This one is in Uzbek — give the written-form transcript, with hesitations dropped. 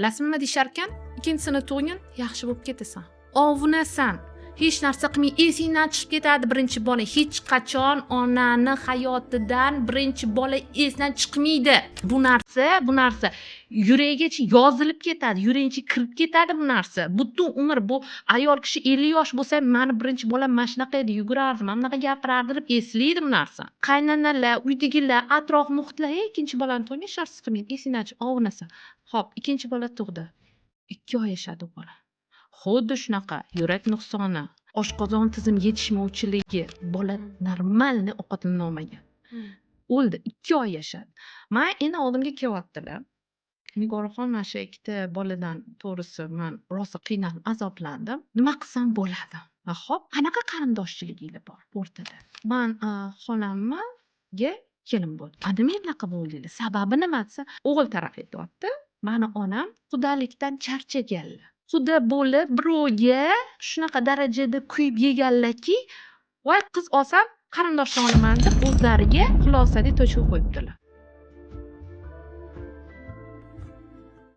Bilasizmi nima deyisharkan? Ikkinchisini tug'gin, yaxshi bo'lib ketasan. Ovunasan. Hech narsa qilmay esingdan chiqib ketadi birinchi bola. Hech qachon onani hayotidan birinchi bola esdan chiqmaydi. Bu narsa yuragigacha yozilib ketadi, yuragiga kirib ketadi bu narsa. Butun umr bu ayol kishi 50 yosh bo'lsa, meni birinchi bolam mana shunaqa edi, yugurardim, mana bunaqa gapirardi deb eslaydi bu narsa. Qaynanalar, uydagilar, atrof muhitlar ikkinchi bolani tug'may sharsiz qilmay esingdan chiqib ovunasan. Xo'p, ikkinchi bola tug'di. 2 oy yashadi bola. Xuddi shunaqa yurak nuqsoni, oshqozon tizim yetishmovchiligi, bola normalniy ovqatlana olmagan. O'ldi, 2 oy yashadi. Men endi oldimga kelyaptilar. Nigoraxon, mana shu ikkita boladan to'g'risi men rosa qiynalib, azoblandim. Nima qilsam bo'ladi? Xo'p, qanaqa qarindoshchiliginglar bor o'rtada? Men xolamga kelin bo'ldim. Nima bunaqa bo'ldinglar? Sababi nima desa, o'g'il taraf aytyapti. Meni onam qudalikdan charchaganlar. Quda bo'lib birovga shunaqa darajada kuyib yeganlarki, voy qiz olsam qarindoshdan olaman deb o'zlariga xulosali to'shib qo'yibdilar.